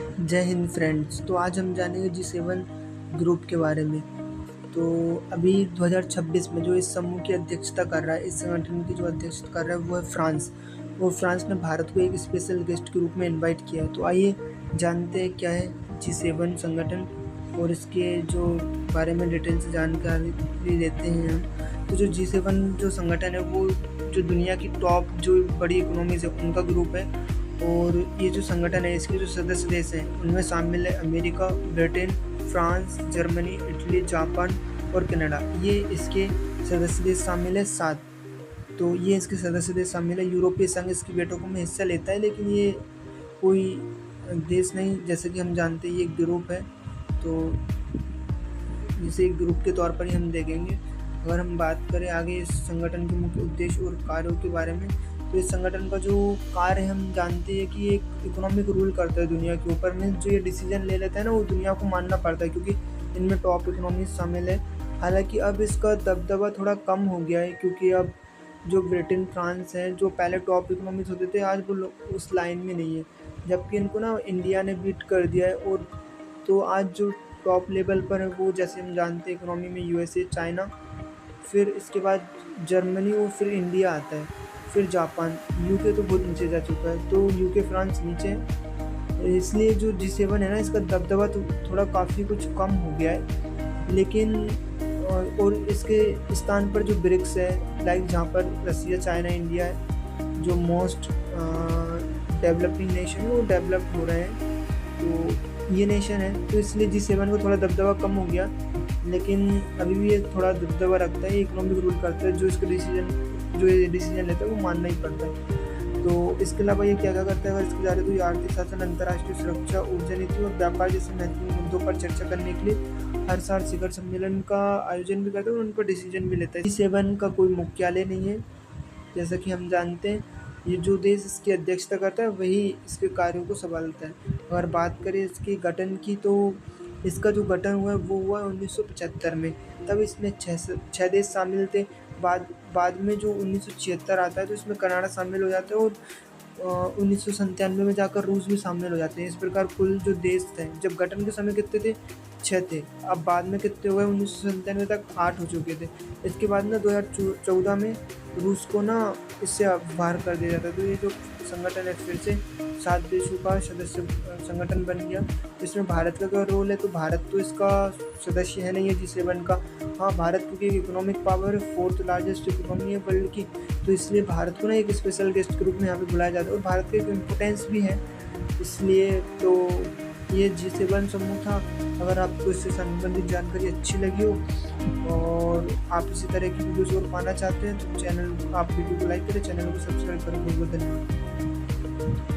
जय हिंद फ्रेंड्स। तो आज हम जानेंगे G7 ग्रुप के बारे में। तो अभी 2026 में जो इस समूह की अध्यक्षता कर रहा है, इस संगठन की जो अध्यक्षता कर रहा है वो है फ्रांस। और फ्रांस ने भारत को एक स्पेशल गेस्ट के रूप में इनवाइट किया है। तो आइए जानते हैं क्या है G7 संगठन और इसके जो बारे में डिटेल से जानकारी लेते हैं हम। तो जो G7 जो संगठन है वो जो दुनिया की टॉप जो बड़ी इकोनॉमीज है उनका ग्रुप है। और ये जो संगठन है इसके जो सदस्य देश हैं उनमें शामिल है America, Britain, France, Germany, Italy, Japan और कनाडा। ये इसके सदस्य देश शामिल है 7। तो ये इसके सदस्य देश शामिल है। यूरोपीय संघ इसकी बैठकों में हिस्सा लेता है, लेकिन ये कोई देश नहीं, जैसे कि हम जानते हैं ये एक ग्रुप है। तो इसे एक ग्रुप के तौर पर ही हम देखेंगे। अगर हम बात करें आगे इस संगठन के मुख्य उद्देश्य और कार्यों के बारे में, तो इस संगठन का जो कार्य है हम जानते हैं कि एक इकोनॉमिक रूल करता है दुनिया के ऊपर में। जो ये डिसीजन ले लेता है ना वो दुनिया को मानना पड़ता है, क्योंकि इनमें टॉप इकोनॉमी शामिल है। हालांकि अब इसका दबदबा थोड़ा कम हो गया है, क्योंकि अब जो ब्रिटेन, फ्रांस हैं जो पहले टॉप इकोनॉमीज होते थे, आज वो उस लाइन में नहीं है। जबकि इनको ना इंडिया ने बीट कर दिया है। और तो आज जो टॉप लेवल पर है वो, जैसे हम जानते हैं इकोनॉमी में, यूएसए, चाइना, फिर इसके बाद जर्मनी और फिर इंडिया आता है, फिर जापान। यूके तो बहुत नीचे जा चुका है, तो यूके, फ्रांस नीचे है। इसलिए जो G7 है ना इसका दबदबा तो थोड़ा काफ़ी कुछ कम हो गया है। लेकिन और इसके स्थान पर जो ब्रिक्स है, लाइक जहाँ पर रसिया, चाइना, इंडिया है, जो मोस्ट डेवलपिंग नेशन है वो डेवलप हो रहे हैं। तो ये नेशन है, तो इसलिए G7 को थोड़ा दबदबा कम हो गया। लेकिन अभी भी ये थोड़ा दबदबा रखता है, इकोनॉमिक रूल करता है। जो इसका जो ये डिसीजन लेता है वो मानना ही पड़ता है। तो इसके अलावा ये क्या क्या करता है, अगर इसकी जा रहे तो ये आर्थिक शासन, अंतर्राष्ट्रीय सुरक्षा, ऊर्जा नीति और व्यापार जैसे महत्वपूर्ण मुद्दों पर चर्चा करने के लिए हर साल शिखर सम्मेलन का आयोजन भी करता है और उन पर डिसीजन भी लेता है। G7 का कोई मुख्यालय नहीं है, जैसा कि हम जानते हैं। ये जो देश इसकी अध्यक्षता करता है वही इसके कार्यों को संभालता है। अगर बात करें इसके गठन की, तो इसका जो गठन हुआ है वो हुआ 1975 में। तब इसमें छः देश शामिल थे। बाद में जो 1976 आता है तो इसमें कनाडा शामिल हो जाता है, और 1997 में जाकर रूस भी शामिल हो जाते हैं। इस प्रकार कुल जो देश थे जब गठन के समय कितने थे, 6 थे। अब बाद में कितने हो गए, 1997 तक 8 हो चुके थे। इसके बाद ना 2014 में रूस को ना इससे बाहर कर दिया जाता है। तो ये जो संगठन है फिर से 7 देशों का सदस्य संगठन बन गया। इसमें भारत का क्या रोल है, तो भारत तो इसका सदस्य है नहीं है G7 का। हाँ, भारत क्योंकि इकोनॉमिक पावर है, 4th लार्जेस्ट इकोनॉमी है वर्ल्ड की, तो इसलिए भारत को ना एक स्पेशल गेस्ट के रूप में यहाँ पे बुलाया जाता है। और भारत का एक इम्पोर्टेंस भी है, इसलिए तो ये G7 समूह था। अगर आपको इससे संबंधित जानकारी अच्छी लगी हो और आप इसी तरह की वीडियोज़ और पाना चाहते हैं तो आप वीडियो को लाइक करें, चैनल को सब्सक्राइब करें। बहुत बहुत धन्यवाद।